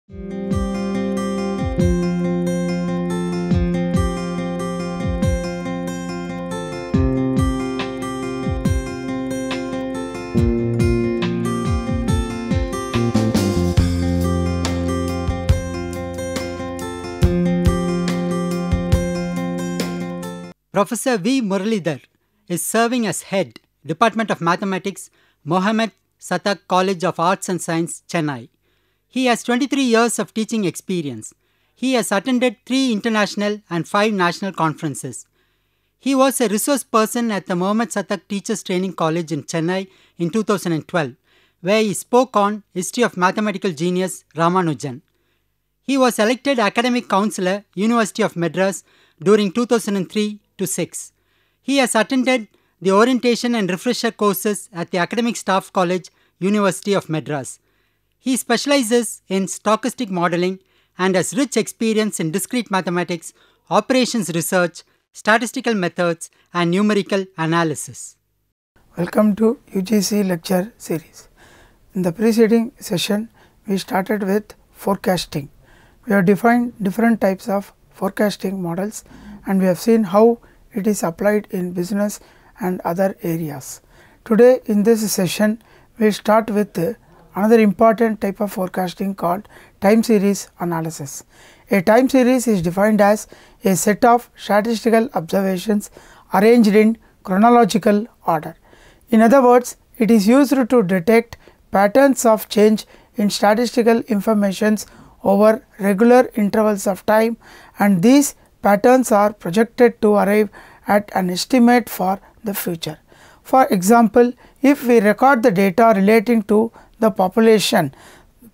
Professor V. Muralidhar is serving as Head, Department of Mathematics, Mohammed Satak College of Arts and Science, Chennai. He has 23 years of teaching experience. He has attended 3 international and 5 national conferences. He was a resource person at the Mohammed Satak Teachers Training College in Chennai in 2012, where he spoke on History of Mathematical Genius Ramanujan. He was elected Academic Counselor, University of Madras during 2003-06. He has attended the Orientation and Refresher courses at the Academic Staff College, University of Madras. He specializes in stochastic modeling and has rich experience in discrete mathematics, operations research, statistical methods, and numerical analysis. Welcome to UGC lecture series. In the preceding session, we started with forecasting. We have defined different types of forecasting models and we have seen how it is applied in business and other areas. Today in this session, we start with another important type of forecasting called time series analysis. A time series is defined as a set of statistical observations arranged in chronological order. In other words, it is used to detect patterns of change in statistical informations over regular intervals of time, and these patterns are projected to arrive at an estimate for the future. For example, if we record the data relating to the population,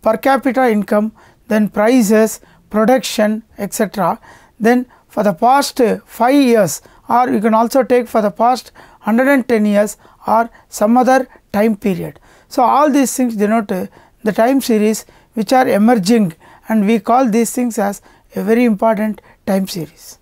per capita income, then prices, production, etc., then for the past 5 years, or you can also take for the past 110 years or some other time period. So, all these things denote the time series which are emerging, and we call these things as a very important time series.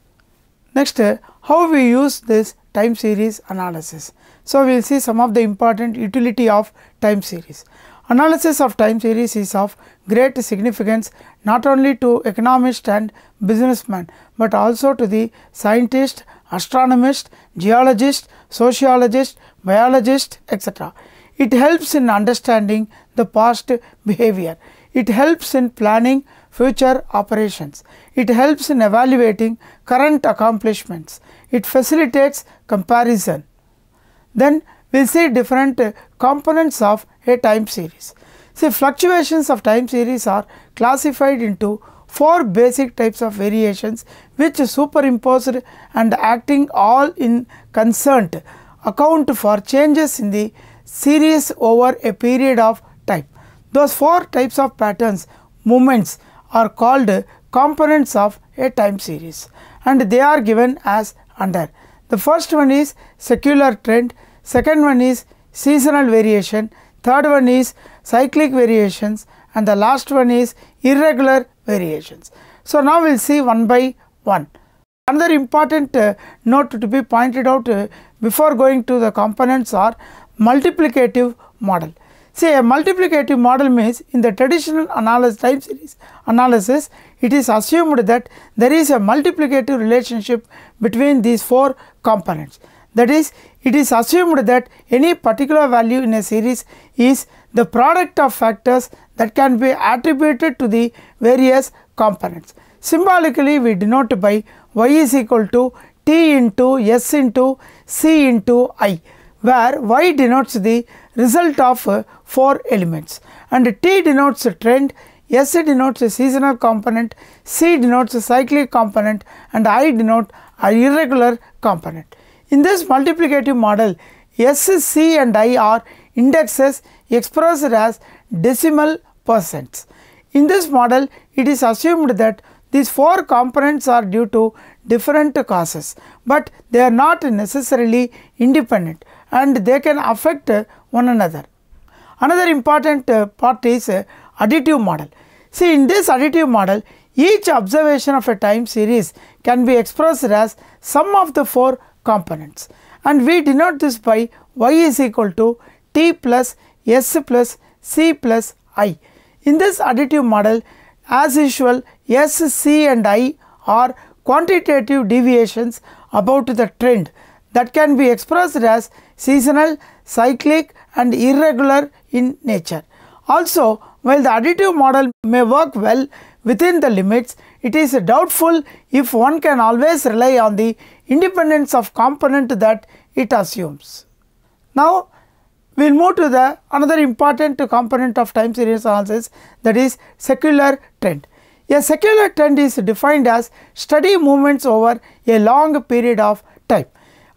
Next, how we use this time series analysis. So, we will see some of the important utility of time series. Analysis of time series is of great significance not only to economists and businessmen, but also to the scientist, astronomist, geologist, sociologist, biologist, etc. It helps in understanding the past behavior. It helps in planning future operations. It helps in evaluating current accomplishments. It facilitates comparison. Then we will see different components of a time series. See, fluctuations of time series are classified into 4 basic types of variations which superimposed and acting all in concert account for changes in the series over a period of time. Those 4 types of patterns, movements, are called components of a time series, and they are given as under. The first one is secular trend, second one is seasonal variation, third one is cyclic variations, and the last one is irregular variations. So, now we will see one by one. Another important note to be pointed out before going to the components are multiplicative model. See, a multiplicative model means in the traditional time series analysis, it is assumed that there is a multiplicative relationship between these 4 components. That is, it is assumed that any particular value in a series is the product of factors that can be attributed to the various components. Symbolically, we denote by y is equal to t into s into c into I, where y denotes the result of 4 elements, and t denotes a trend, s denotes a seasonal component, c denotes a cyclic component, and I denote a irregular component. In this multiplicative model, s, c and I are indexes expressed as decimal percents. In this model, it is assumed that these 4 components are due to different causes, but they are not necessarily independent and they can affect one another. Another important part is additive model. See, in this additive model, each observation of a time series can be expressed as sum of the 4 components, and we denote this by y is equal to t plus s plus c plus I. In this additive model, As usual, S, C and I are quantitative deviations about the trend that can be expressed as seasonal, cyclic and irregular in nature. Also, while the additive model may work well within the limits, it is doubtful if one can always rely on the independence of component that it assumes. Now, we will move to the another important component of time series analysis, that is secular trend. A secular trend is defined as steady movements over a long period of time,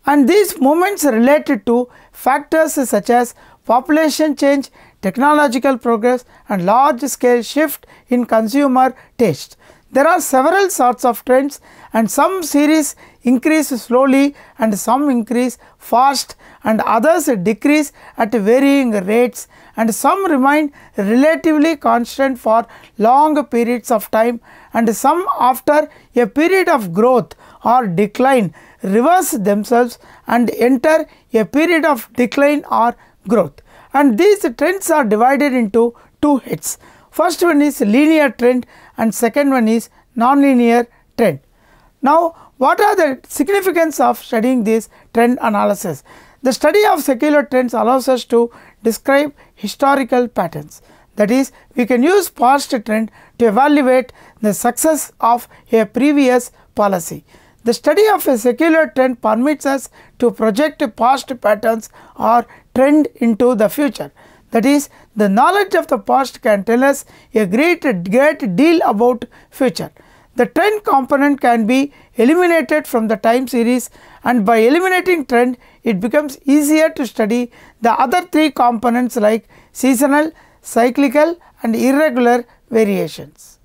and these movements related to factors such as population change, technological progress and large scale shift in consumer taste. There are several sorts of trends, and some series increase slowly and some increase fast and others decrease at varying rates, and some remain relatively constant for long periods of time, and some after a period of growth or decline reverse themselves and enter a period of decline or growth. And these trends are divided into two heads. First one is linear trend and second one is nonlinear trend. Now, what are the significance of studying this trend analysis? The study of secular trends allows us to describe historical patterns. That is, we can use past trend to evaluate the success of a previous policy. The study of a secular trend permits us to project past patterns or trend into the future. That is, the knowledge of the past can tell us a great deal about future. The trend component can be eliminated from the time series, and by eliminating trend, it becomes easier to study the other three components like seasonal, cyclical and irregular variations.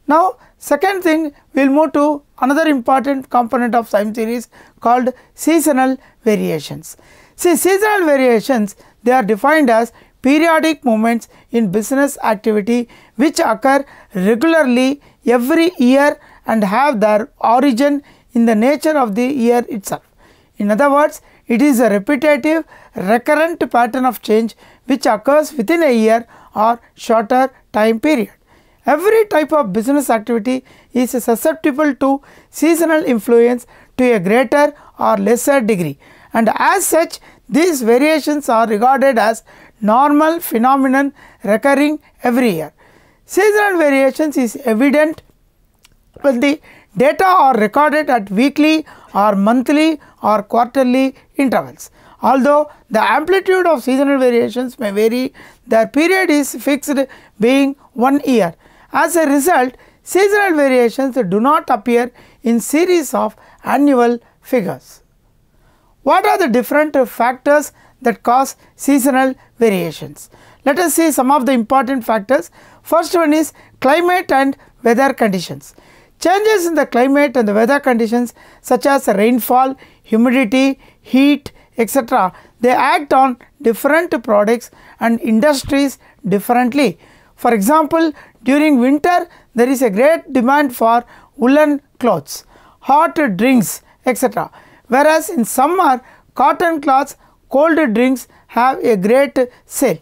Now, second thing, we will move to another important component of time series called seasonal variations. See, seasonal variations, they are defined as periodic movements in business activity which occur regularly every year and have their origin in the nature of the year itself. In other words, it is a repetitive, recurrent pattern of change which occurs within a year or shorter time period. Every type of business activity is susceptible to seasonal influence to a greater or lesser degree, and as such these variations are regarded as normal phenomenon recurring every year. Seasonal variations is evident when the data are recorded at weekly or monthly or quarterly intervals. Although the amplitude of seasonal variations may vary, their period is fixed, being 1 year. As a result, seasonal variations do not appear in series of annual figures. What are the different factors that cause seasonal variations? Let us see some of the important factors. First one is climate and weather conditions. Changes in the climate and the weather conditions such as rainfall, humidity, heat, etc., they act on different products and industries differently. For example, during winter there is a great demand for woolen clothes, hot drinks, etc., whereas in summer cotton cloths, cold drinks have a great sale.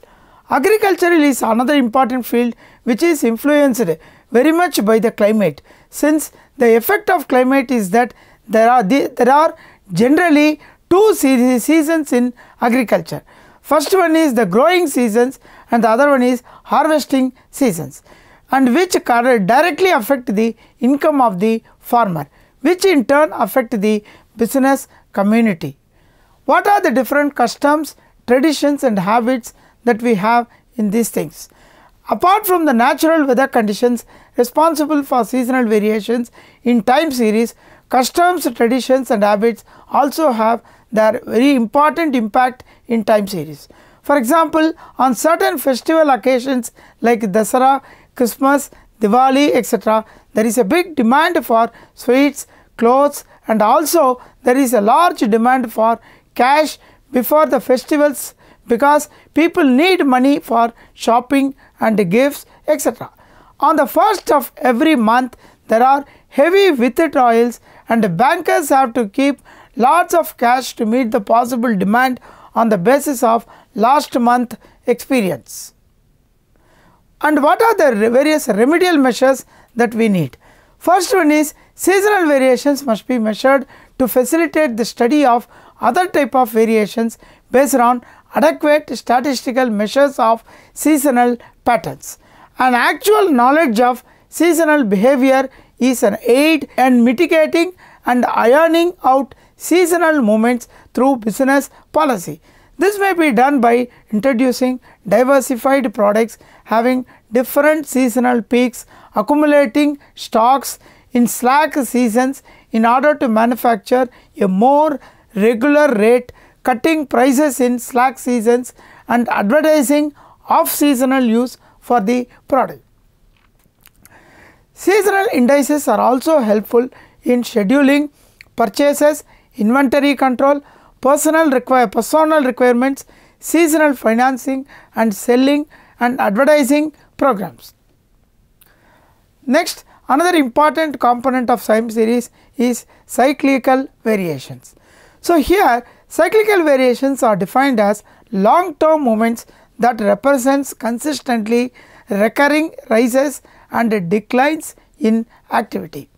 Agriculture is another important field which is influenced very much by the climate, since the effect of climate is that there are generally two seasons in agriculture. First one is the growing seasons and the other one is harvesting seasons, and which directly affect the income of the farmer, which in turn affect the business community. What are the different customs, traditions and habits that we have in these things? Apart from the natural weather conditions responsible for seasonal variations in time series, customs, traditions and habits also have their very important impact in time series. For example, on certain festival occasions like Dasara, Christmas, Diwali, etc., there is a big demand for sweets, clothes, and also there is a large demand for cash before the festivals, because people need money for shopping and gifts, etc. On the first of every month there are heavy withdrawals and bankers have to keep lots of cash to meet the possible demand on the basis of last month experience. And what are the various remedial measures that we need? First one is seasonal variations must be measured to facilitate the study of other type of variations based on adequate statistical measures of seasonal patterns. An actual knowledge of seasonal behavior is an aid in mitigating and ironing out seasonal movements through business policy. This may be done by introducing diversified products having different seasonal peaks, accumulating stocks in slack seasons in order to manufacture a more regular rate, cutting prices in slack seasons, and advertising off-seasonal use for the product. Seasonal indices are also helpful in scheduling purchases, inventory control, personal requirements, seasonal financing, and selling and advertising programs. Next, another important component of time series is cyclical variations. So here cyclical variations are defined as long-term movements that represents consistently recurring rises and declines in activity.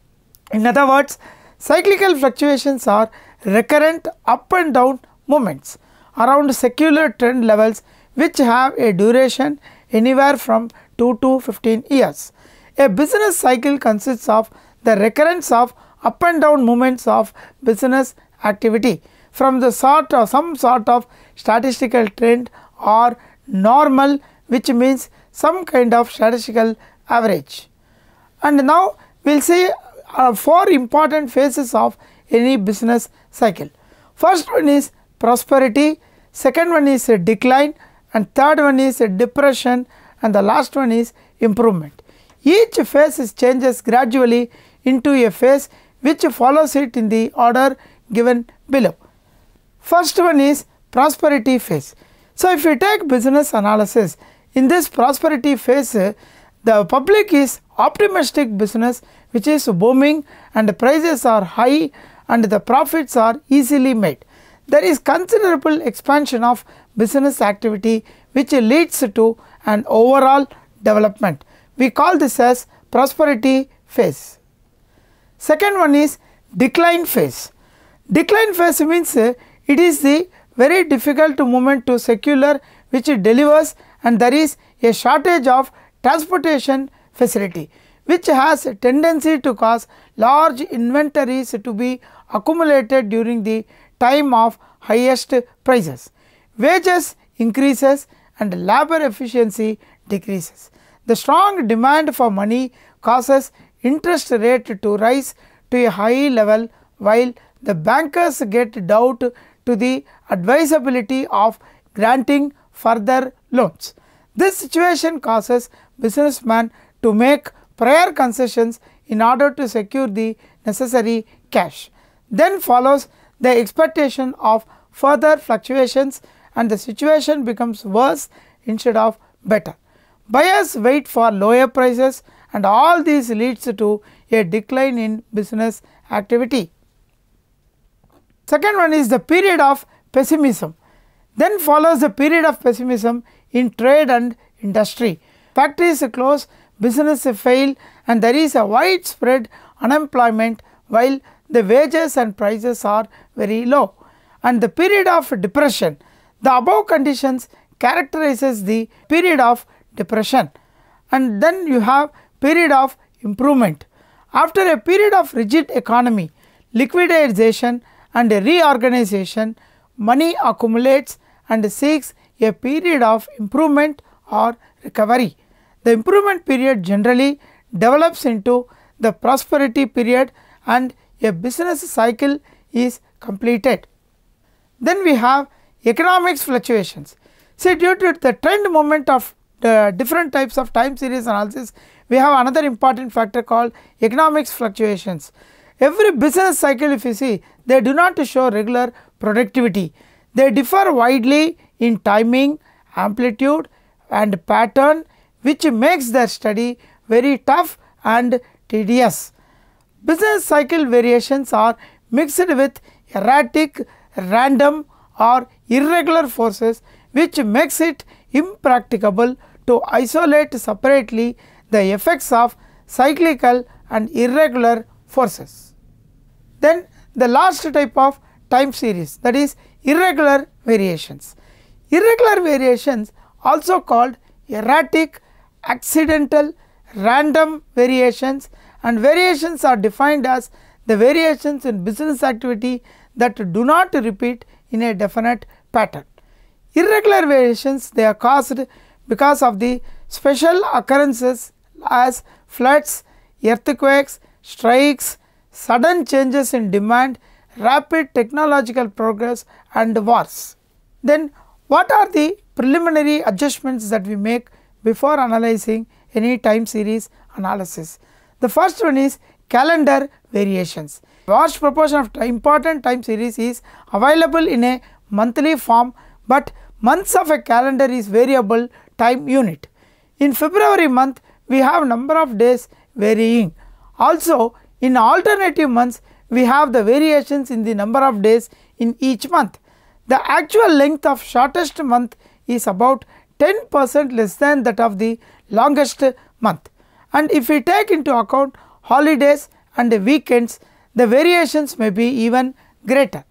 In other words, cyclical fluctuations are recurrent up and down movements around secular trend levels which have a duration anywhere from 2 to 15 years. A business cycle consists of the recurrence of up and down movements of business activity from the some sort of statistical trend or normal, which means some kind of statistical average. And now we will see 4 important phases of any business cycle. First one is prosperity, second one is a decline, and third one is a depression, and the last one is improvement. Each phase changes gradually into a phase which follows it in the order given below. First one is prosperity phase. So if you take business analysis, in this prosperity phase, the public is optimistic business which is booming and the prices are high and the profits are easily made. There is considerable expansion of business activity which leads to an overall development. We call this as prosperity phase. Second one is decline phase. Decline phase means it is the very difficult moment to secular which delivers, and there is a shortage of transportation facility which has a tendency to cause large inventories to be accumulated during the time of highest prices. Wages increases and labor efficiency decreases. The strong demand for money causes interest rate to rise to a high level, while the bankers get doubt to the advisability of granting further loans. This situation causes businessmen to make prior concessions in order to secure the necessary cash. Then follows the expectation of further fluctuations and the situation becomes worse instead of better. Buyers wait for lower prices and all these leads to a decline in business activity. Second one is the period of pessimism. Then follows the period of pessimism in trade and industry. Factories close, business fail, and there is a widespread unemployment while the wages and prices are very low. And the period of depression. The above conditions characterizes the period of depression. And then you have period of improvement. After a period of rigid economy, liquidation and reorganization, money accumulates and seeks a period of improvement or recovery. The improvement period generally develops into the prosperity period and a business cycle is completed. Then we have economics fluctuations. See, due to the trend moment of the different types of time series analysis, we have another important factor called economics fluctuations. Every business cycle, if you see, they do not show regular productivity. They differ widely in timing, amplitude and pattern, which makes their study very tough and tedious. Business cycle variations are mixed with erratic, random or irregular forces, which makes it impracticable to isolate separately the effects of cyclical and irregular forces. Then the last type of time series, that is irregular variations. Irregular variations, also called erratic, accidental, random variations, and variations are defined as the variations in business activity that do not repeat in a definite pattern. Irregular variations, they are caused because of the special occurrences as floods, earthquakes, strikes, sudden changes in demand, rapid technological progress, and wars. Then what are the preliminary adjustments that we make before analyzing any time series analysis? The first one is calendar variations. Vast proportion of important time series is available in a monthly form, but months of a calendar is variable time unit. In February month, we have number of days varying. Also in alternative months, we have the variations in the number of days in each month. The actual length of shortest month is about 10% less than that of the longest month, and if we take into account holidays and weekends, the variations may be even greater.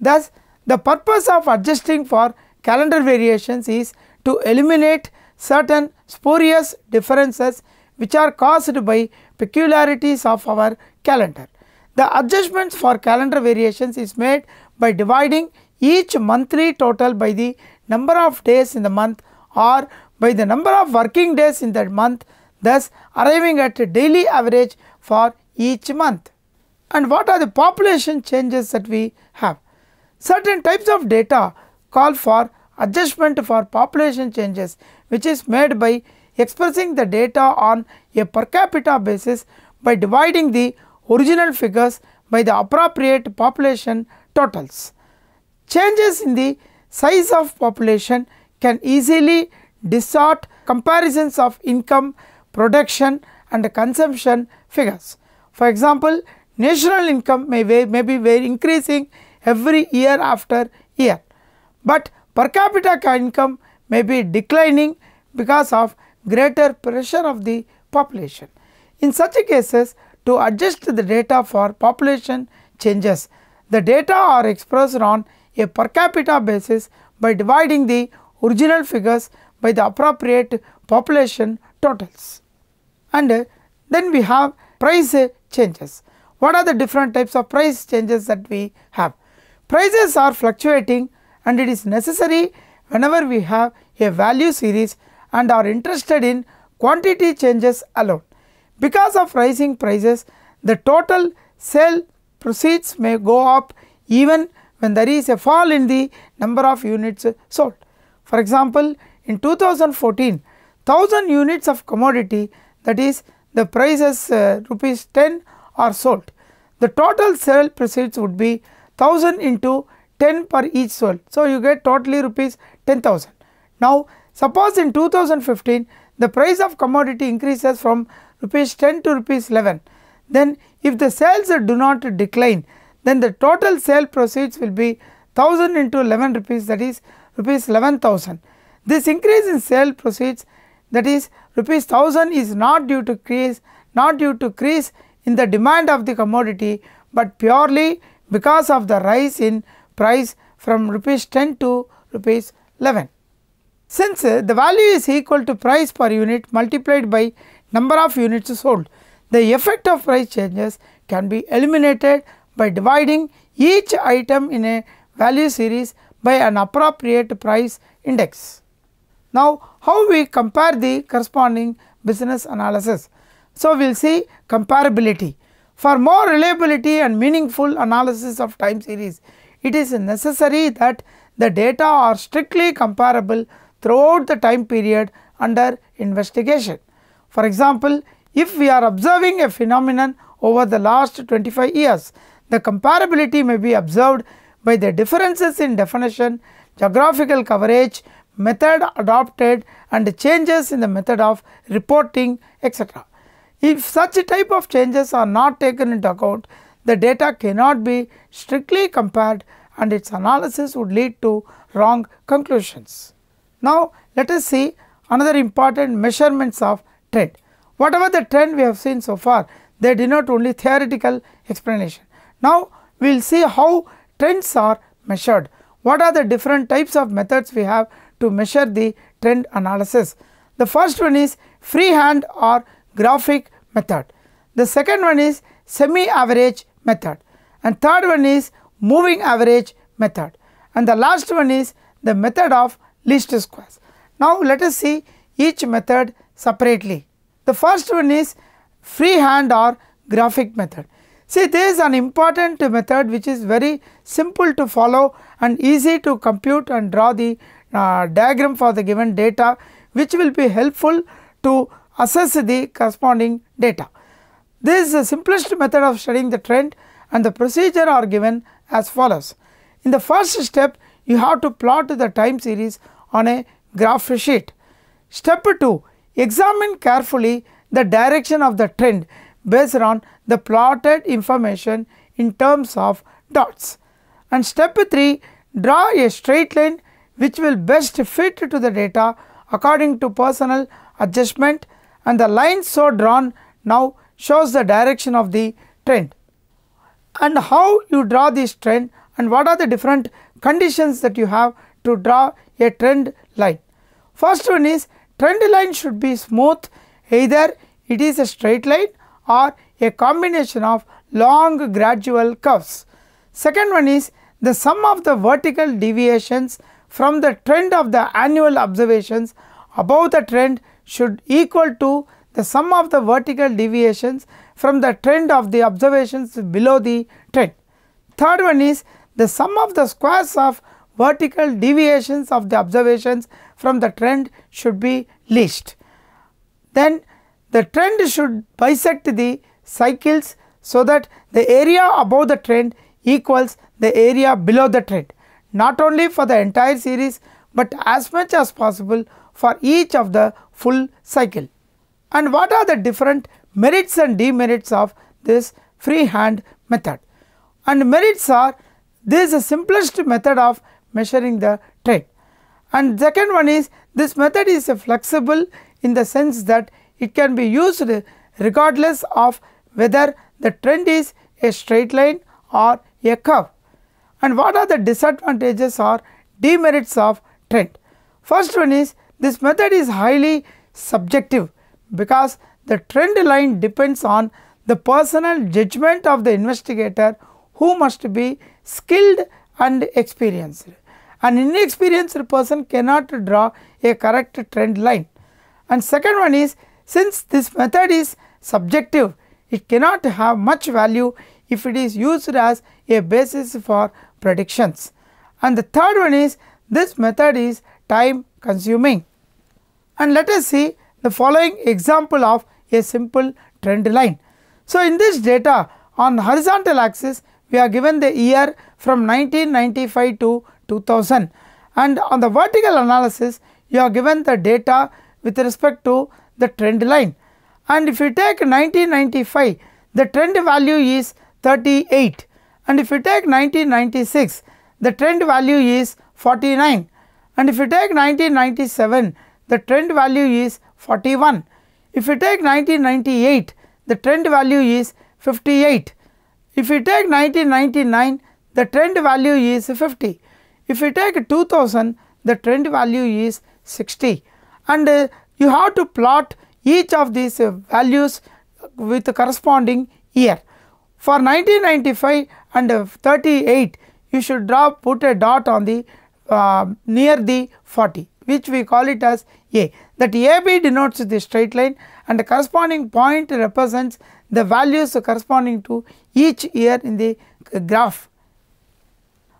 Thus, the purpose of adjusting for calendar variations is to eliminate certain spurious differences which are caused by peculiarities of our calendar. The adjustments for calendar variations is made by dividing each monthly total by the number of days in the month or by the number of working days in that month, thus arriving at a daily average for each month. And what are the population changes that we have? Certain types of data call for adjustment for population changes, which is made by expressing the data on a per capita basis by dividing the original figures by the appropriate population totals. Changes in the size of population can easily distort comparisons of income, production, and consumption figures. For example, national income may be increasing every year after year, but per capita income may be declining because of greater pressure of the population. In such cases, to adjust the data for population changes, the data are expressed on a per capita basis by dividing the original figures by the appropriate population totals. And then we have price changes. What are the different types of price changes that we have? Prices are fluctuating, and it is necessary whenever we have a value series and are interested in quantity changes alone. Because of rising prices, the total sale proceeds may go up even when there is a fall in the number of units sold. For example, in 2014, 1000 units of commodity, that is the prices rupees 10 are sold. The total sale proceeds would be 1000 into 10 per each sold. So, you get totally rupees 10,000. Now, suppose in 2015 the price of commodity increases from rupees 10 to rupees 11, then if the sales do not decline, then the total sale proceeds will be 1000 into 11 rupees, that is rupees 11,000. This increase in sale proceeds, that is rupees 1000, is not due to increase in the demand of the commodity, but purely because of the rise in price from rupees 10 to rupees 11. Since the value is equal to price per unit multiplied by number of units sold, the effect of price changes can be eliminated by dividing each item in a value series by an appropriate price index. Now, how we compare the corresponding business analysis? So, we will see comparability. For more reliability and meaningful analysis of time series, it is necessary that the data are strictly comparable throughout the time period under investigation. For example, if we are observing a phenomenon over the last 25 years, the comparability may be observed by the differences in definition, geographical coverage, method adopted, and changes in the method of reporting, etc. If such a type of changes are not taken into account, the data cannot be strictly compared and its analysis would lead to wrong conclusions. Now, let us see another important measurements of trend. Whatever the trend we have seen so far, they denote only theoretical explanation. Now we will see how trends are measured. What are the different types of methods we have to measure the trend analysis? The first one is freehand or graphic method. The second one is semi-average method, and third one is moving average method, and the last one is the method of least squares. Now let us see each method separately. The first one is freehand or graphic method. See, this is an important method which is very simple to follow and easy to compute and draw the diagram for the given data, which will be helpful to assess the corresponding data. This is the simplest method of studying the trend, and the procedure are given as follows. In the first step, you have to plot the time series on a graph sheet. Step 2, examine carefully the direction of the trend based on the plotted information in terms of dots. And step 3, draw a straight line which will best fit to the data according to personal adjustment, and the line so drawn now shows the direction of the trend. And how you draw this trend, and what are the different conditions that you have to draw a trend line. First one is, trend line should be smooth, either it is a straight line or a combination of long gradual curves. Second one is, the sum of the vertical deviations from the trend of the annual observations above the trend should equal to the sum of the vertical deviations from the trend of the observations below the trend. Third one is, the sum of the squares of vertical deviations of the observations from the trend should be least. Then the trend should bisect the cycles so that the area above the trend equals the area below the trend, not only for the entire series but as much as possible for each of the full cycle. And what are the different merits and demerits of this freehand method? And merits are, this is the simplest method of measuring the trend. And second one is, this method is flexible in the sense that it can be used regardless of whether the trend is a straight line or a curve. And what are the disadvantages or demerits of trend? First one is, this method is highly subjective because the trend line depends on the personal judgment of the investigator, who must be skilled and experienced. An inexperienced person cannot draw a correct trend line. And second one is, since this method is subjective, it cannot have much value if it is used as a basis for predictions. And the third one is, this method is time consuming. And let us see the following example of a simple trend line. So in this data, on horizontal axis we are given the year from 1995 to 2000, and on the vertical analysis you are given the data with respect to the trend line. And if you take 1995, the trend value is 38, and if you take 1996, the trend value is 49, and if you take 1997, the trend value is 41. If you take 1998, the trend value is 58. If you take 1999, the trend value is 50. If you take 2000, the trend value is 60. And you have to plot each of these values with the corresponding year. For 1995 and 38, you should put a dot on the near the 40, which we call it as A. That AB denotes the straight line, and the corresponding point represents the values corresponding to each year in the graph.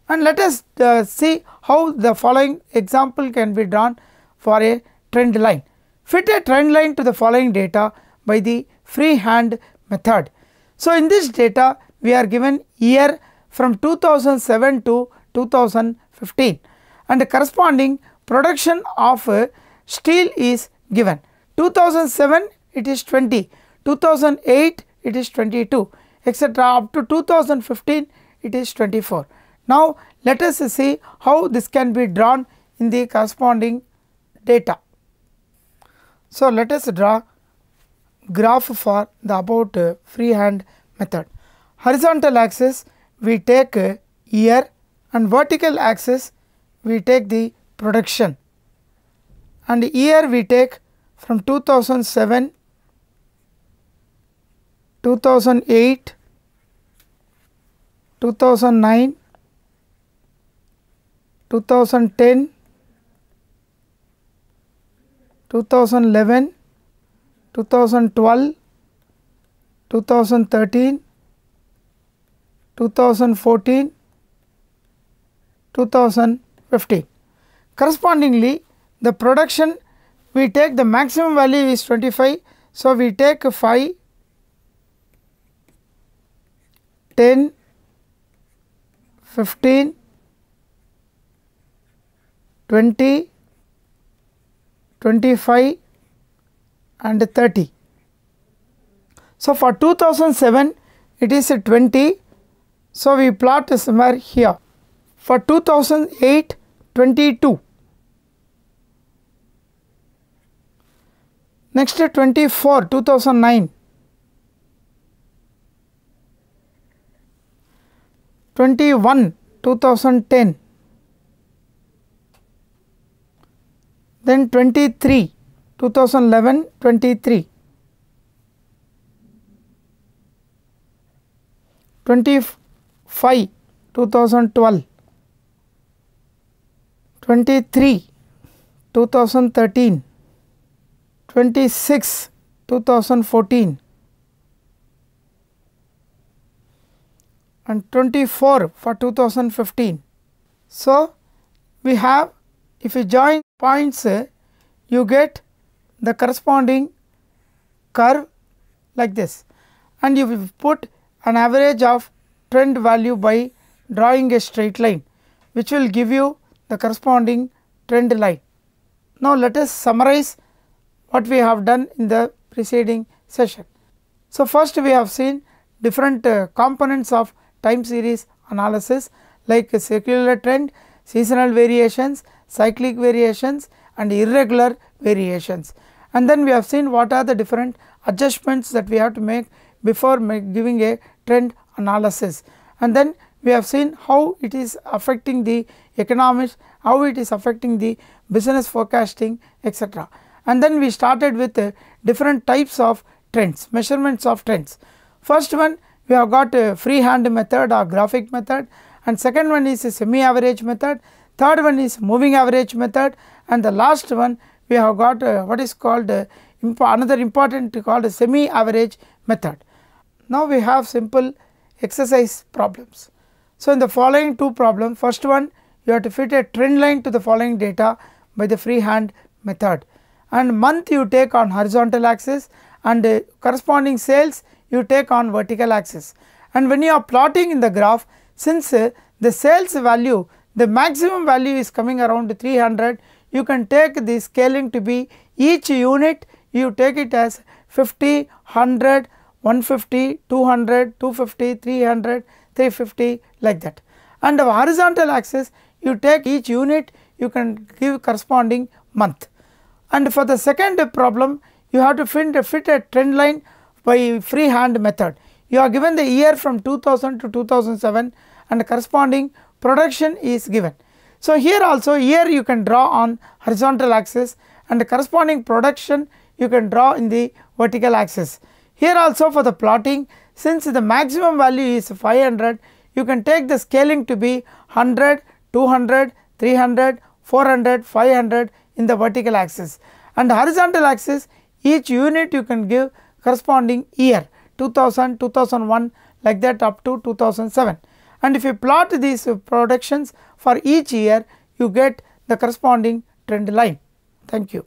And let us see how the following example can be drawn for a trend line. Fit a trend line to the following data by the freehand method. So in this data we are given year from 2007 to 2015, and the corresponding production of steel is given. 2007 it is 20, 2008 it is 22, etc. up to 2015 it is 24. Now let us see how this can be drawn in the corresponding data. So, let us draw graph for the about freehand method. Horizontal axis we take year and vertical axis we take the production, and year we take from 2007, 2008, 2009, 2010, 2011, 2012, 2013, 2014, 2015. Correspondingly, the production we take the maximum value is 25. So, we take 5, 10, 15, 20, 25 and 30. So, for 2007 it is 20. So, we plot somewhere here. For 2008, 22. Next 24, 2009. 21, 2010. Then 23, 2011, 23. 25, 2012. 23, 2013. 26, 2014. And 24 for 2015. So, we have, if you join points, you get the corresponding curve like this, and you will put an average of trend value by drawing a straight line, which will give you the corresponding trend line. Now, let us summarize what we have done in the preceding session. So, first we have seen different components of time series analysis like secular trend, seasonal variations, cyclic variations and irregular variations, and then we have seen what are the different adjustments that we have to make before giving a trend analysis, and then we have seen how it is affecting the economics, how it is affecting the business forecasting, etc. And then we started with different types of trends, measurements of trends. First one, we have got a freehand method or graphic method, and second one is a semi average method, third one is moving average method, and the last one we have got what is called another important called a semi average method. Now, we have simple exercise problems. So, in the following two problems, first one you have to fit a trend line to the following data by the freehand method, and month you take on horizontal axis and corresponding sales you take on vertical axis. And when you are plotting in the graph, since the sales value, the maximum value is coming around 300, you can take the scaling to be each unit you take it as 50, 100, 150, 200, 250, 300, 350 like that. And the horizontal axis you take each unit you can give corresponding month. And for the second problem, you have to fit a trend line by freehand method. You are given the year from 2000 to 2007 and the corresponding production is given. So, here also year you can draw on horizontal axis and the corresponding production you can draw in the vertical axis. Here also for the plotting, since the maximum value is 500, you can take the scaling to be 100, 200, 300, 400, 500 in the vertical axis, and the horizontal axis each unit you can give corresponding year 2000, 2001 like that up to 2007, and if you plot these productions for each year you get the corresponding trend line. Thank you.